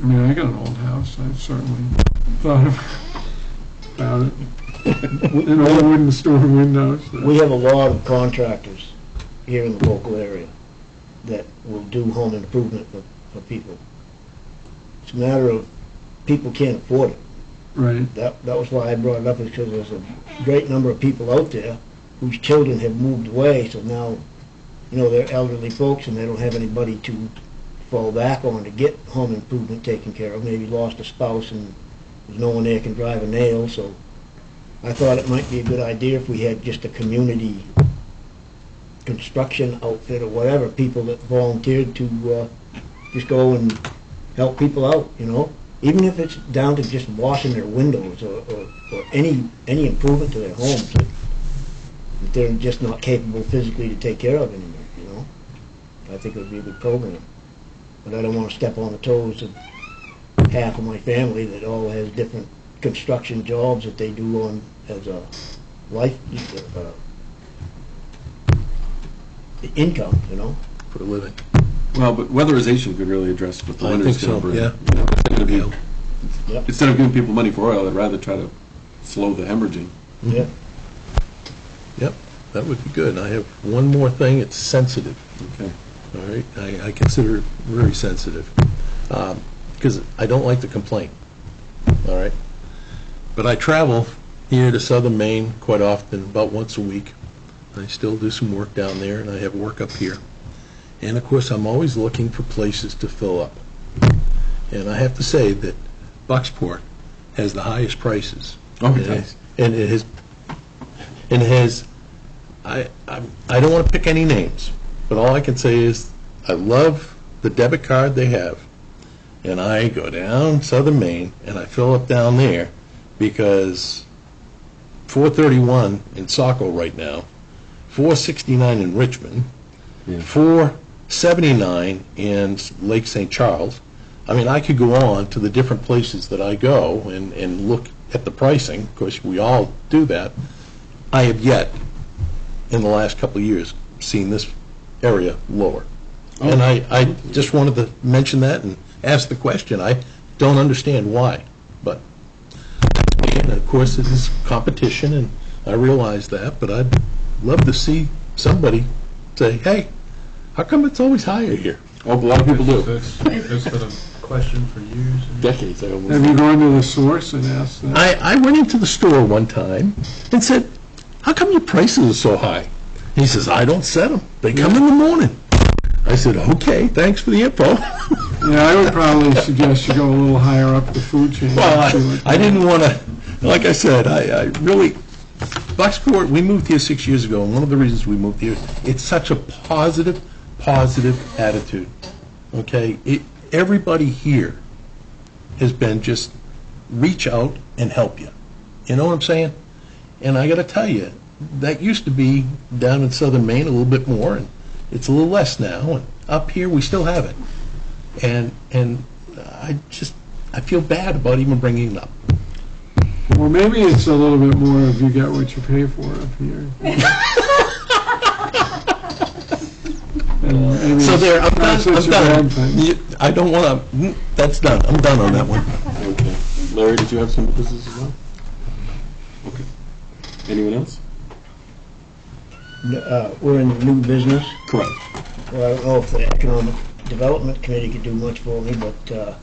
I mean, I got an old house. I've certainly thought about it. An old wooden store windows.
We have a lot of contractors here in the local area that will do home improvement for people. It's a matter of people can't afford it.
Right.
That was why I brought it up, is because there's a great number of people out there whose children have moved away, so now, they're elderly folks and they don't have anybody to fall back on to get home improvement taken care of. Maybe lost a spouse and there's no one there can drive a nail, so I thought it might be a good idea if we had just a community construction outfit or whatever, people that volunteered to just go and help people out, even if it's down to just washing their windows or any improvement to their homes that they're just not capable physically to take care of anymore, I think it would be a good program. But I don't want to step on the toes of half of my family that all has different construction jobs that they do on as a life income,
For a living.
Well, but weatherization could really address what the
I
winter's
think
going
so,
to bring.
yeah.
Instead of giving people money for oil, I'd rather try to slow the hemorrhaging.
Yeah.
Yep, that would be good. I have one more thing, it's sensitive.
Okay.
All right, I consider it very sensitive, because I don't like to complain, all right? But I travel here to southern Maine quite often, about once a week. I still do some work down there, and I have work up here. And of course, I'm always looking for places to fill up. And I have to say that Bucksport has the highest prices.
Oh, it does.
And it has, I don't want to pick any names, but all I can say is I love the debit card they have. And I go down southern Maine and I fill up down there because $4.31 in Saco right now, $4.69 in Richmond,
Yeah.
$4.79 in Lake St. Charles. I mean, I could go on to the different places that I go and look at the pricing. Of course, we all do that. I have yet, in the last couple of years, seen this area lower. And I just wanted to mention that and ask the question. I don't understand why, but, and of course, it is competition, and I realize that, but I'd love to see somebody say, hey, how come it's always higher here?
Oh, a lot of people do.
That's been a question for years.
Decades, I almost.
Have you gone to the source and asked them?
I went into the store one time and said, how come your prices are so high? He says, I don't set them. They come in the morning. I said, okay, thanks for the info.
Yeah, I would probably suggest you go a little higher up the food chain.
Well, I didn't want to, like I said, I really, Bucksport, we moved here 6 years ago, and one of the reasons we moved here, it's such a positive attitude, okay? Everybody here has been just reach out and help you. You know what I'm saying? And I got to tell you, that used to be down in southern Maine a little bit more, and it's a little less now. And up here, we still have it. And I feel bad about even bringing it up.
Well, maybe it's a little bit more of you get what you pay for up here. And
So there, I'm
not
done.
such a bad thing.
I don't want to. That's done. I'm done on that one.
Okay. Larry, did you have some business as well? Okay. Anyone else?
We're in new business.
Correct.
Well, I don't know if the Economic Development Committee could do much for me, but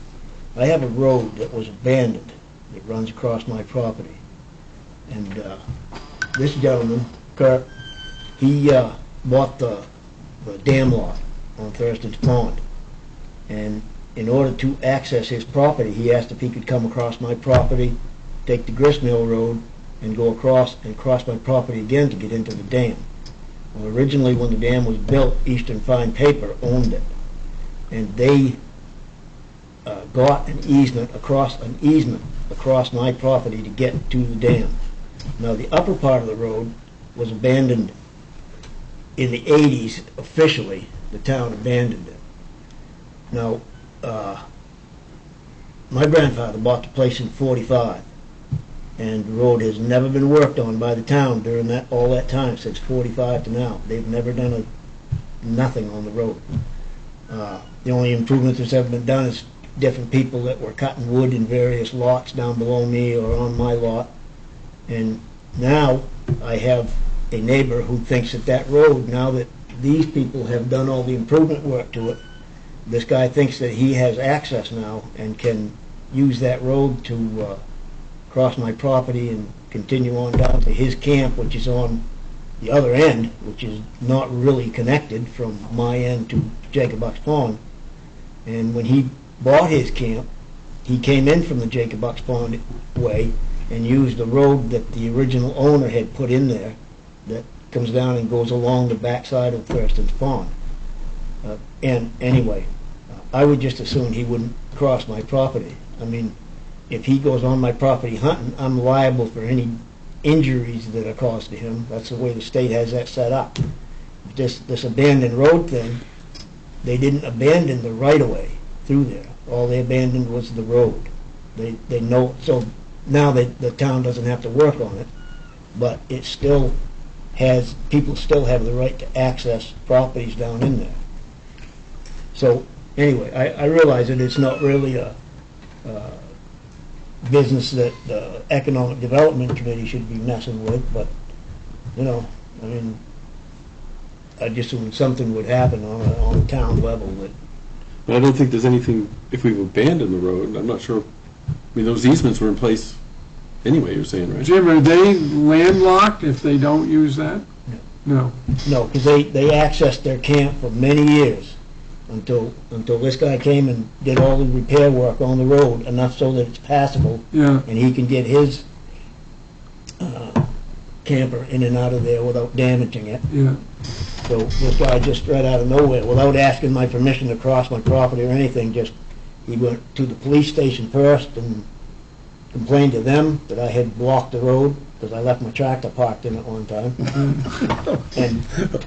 I have a road that was abandoned that runs across my property. And this gentleman, Kurt, he bought the dam lot on Thurston's Pond. And in order to access his property, he asked if he could come across my property, take the Grist Mill Road, and go across and cross my property again to get into the dam. Well, originally, when the dam was built, Eastern Fine Paper owned it, and they got an easement across my property to get to the dam. Now, the upper part of the road was abandoned in the 80s. Officially, the town abandoned it. Now, my grandfather bought the place in '45, and the road has never been worked on by the town during all that time, since '45 to now. They've never done nothing on the road. The only improvements that's ever been done is different people that were cutting wood in various lots down below me or on my lot. And now I have a neighbor who thinks that road, now that these people have done all the improvement work to it, this guy thinks that he has access now and can use that road to cross my property and continue on down to his camp, which is on the other end, which is not really connected from my end to Jacob Buck's Pond. And when he bought his camp, he came in from the Jacob Buck's Pond way and used the road that the original owner had put in there that comes down and goes along the backside of Thurston's Pond. And anyway, I would just assume he wouldn't cross my property. I mean, if he goes on my property hunting, I'm liable for any injuries that are caused to him. That's the way the state has that set up. This abandoned road thing, they didn't abandon the right-of-way through there. All they abandoned was the road. They know, so now the town doesn't have to work on it, but it still has, people still have the right to access properties down in there. So anyway, I realize that it's not really a business that the Economic Development Committee should be messing with, but, you know, I mean, I just assumed something would happen on a town level that.
But I don't think there's anything, if we've abandoned the road, I'm not sure, I mean, those easements were in place anyway, you're saying, right?
Jim, are they landlocked if they don't use that? No.
No, because they accessed their camp for many years until this guy came and did all the repair work on the road, enough so that it's passable,
Yeah.
and he can get his camper in and out of there without damaging it.
Yeah.
So this guy just right out of nowhere, without asking my permission to cross my property or anything, he went to the police station first and complained to them that I had blocked the road because I left my tractor parked in it one time.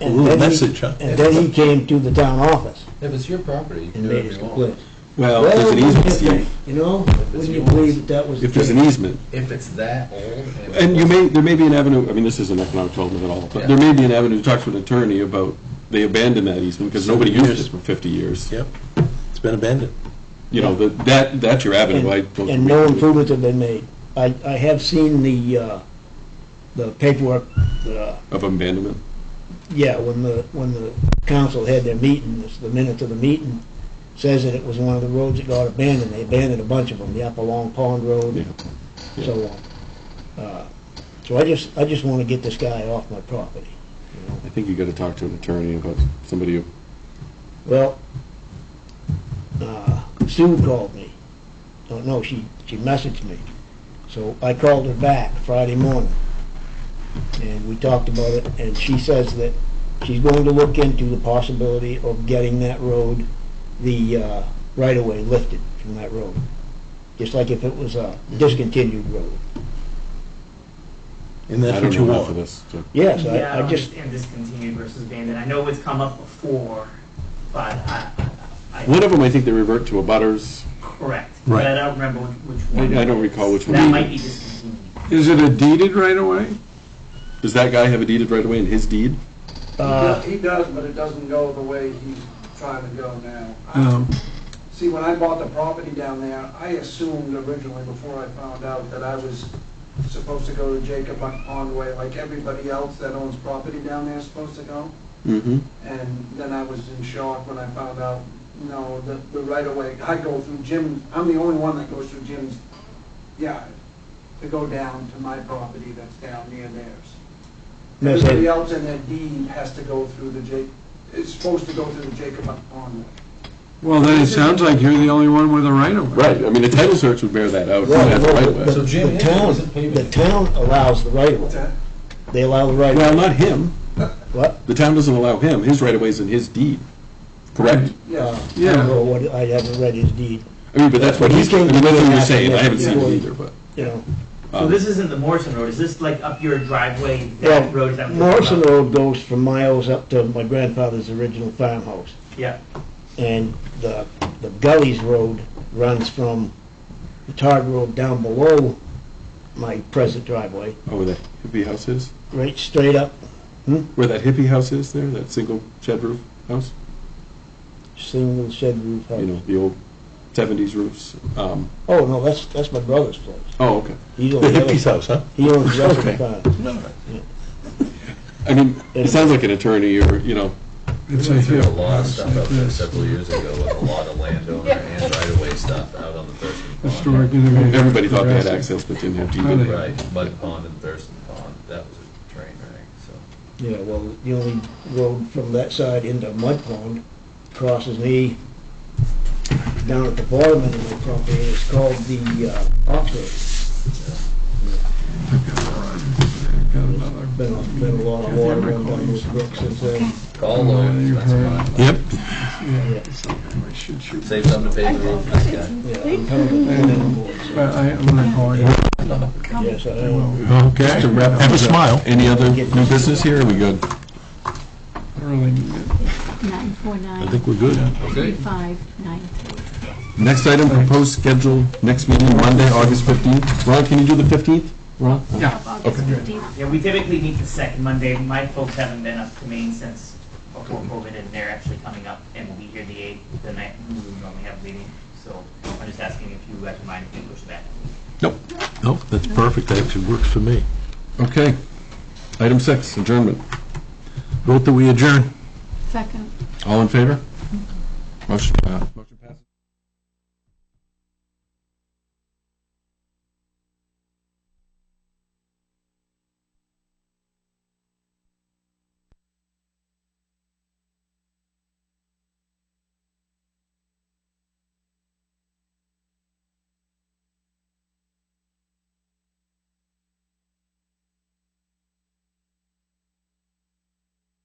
A little message, huh?
And then he came to the town office
If it's your property, you can
and
do
made
whatever
his
you want.
complaint.
Well, if there's an easement, Steve,
You know, wouldn't you believe that was the
if there's an
case?
easement,
If it's that old.
and there may be an avenue, I mean, this isn't economic development at all, but there may be an avenue to talk to an attorney about, they abandoned that easement because nobody used it for 50 years.
Yep, it's been abandoned.
You know, that's your avenue. I don't
And no improvements have been made. I have seen the paperwork,
Of abandonment.
yeah, when the council had their meeting, the minutes of the meeting says that it was one of the roads that got abandoned. They abandoned a bunch of them, the Upper Long Pond Road, and so on. So I just want to get this guy off my property. You know?
I think you got to talk to an attorney about somebody who,
Well, Sue called me. Oh, no, she messaged me. So I called her back Friday morning, and we talked about it, and she says that she's going to look into the possibility of getting that road, the right-of-way lifted from that road, just like if it was a discontinued road.
And that's
I
what
don't
you
know enough of
want.
this. So.
Yes,
Yeah,
I just,
understand discontinued versus abandoned. I know it's come up before, but I.
One of them, I think they revert to a butters.
Correct.
Right.
But I don't remember which one.
I don't recall which one.
That might be discontinued.
Is it a deeded right-of-way?
Does that guy have a deeded right away in his deed?
He does, but it doesn't go the way he's trying to go now. See, when I bought the property down there, I assumed originally, before I found out, that I was supposed to go to Jacob Buck Pond Way, like everybody else that owns property down there is supposed to go.
Mm-hmm.
And then I was in shock when I found out, no, the right-of-way, I go through Jim's, I'm the only one that goes through Jim's yard to go down to my property that's down near theirs.
Yes,
Everybody
I-
else in their deed has to go through it's supposed to go through the Jacob Pond.
Well, then it sounds like you're the only one with a right of way.
Right, I mean, the title search would bear that out.
Well,
Who has the right of way.
the- the town allows the right of
What's
way.
that?
They allow the right of
Well,
way.
not him.
What?
The town doesn't allow him. His right of way is in his deed, correct?
Yeah.
I
Yeah.
don't know what, I haven't read his deed,
I mean, but that's what
He
he's,
came
I mean,
to
that's
me
what you're
after
saying. I
that
haven't seen it
before.
either, but.
you know.
So this isn't the Morrison Road, is this like up your driveway, that
Well,
road? Is that what you're talking
Morrison
about?
Road goes for miles up to my grandfather's original farmhouse.
Yeah,
And the Gullies Road runs from the Tard Road down below my present driveway,
Oh, where that hippie house is?
right straight up,
Where that hippie house is there, that single shed roof house?
single shed roof house.
You know, the old 70s roofs.
Oh, no, that's my brother's place.
Oh, okay.
He
The
owns the
hippie's
other-
house, huh?
He owns the rest of the
Okay.
farm.
I mean, he sounds like an attorney or, you know,
It's a
There was
hill.
a lot of
house
stuff
like
out there
this.
several years ago with a lot of landowner and right-of-way stuff out on the Thurston Pond.
Historic innovation.
everybody thought they had
Progressive.
access, but didn't have
Are they?
deed.
Right, Mud Pond and Thurston Pond, that was a train wreck, so.
Yeah, well, the only road from that side into Mud Pond crosses me down at the bottom end of my property, and it's called the Oxford.
Got another.
Been a lot of water going down those brooks since then.
Call Lowe's, that's fine.
Yep.
I should shoot.
Save something to pay the roof, this guy.
Yeah, I'm coming to planning board, so,
But I'm gonna call you.
yes, I am.
Okay.
To wrap
Have a
things up,
smile.
Any other new business here? Are we good?
I really need it.
949.
I think we're good.
3593.
Next item, proposed schedule, next meeting, Monday, August 15th. Ron, can you do the 15th? Ron?
Yeah.
August 15th.
yeah, we typically meet the second Monday. My folks haven't been up to Maine since before COVID, and they're actually coming up, and we'll be here the 8th, the night we would normally have a meeting. So I'm just asking if you guys mind if we push that.
Nope.
Nope, that's perfect. That actually works for me.
Okay. Item 6, adjournment.
Vote that we adjourn.
Second.
All in favor? Motion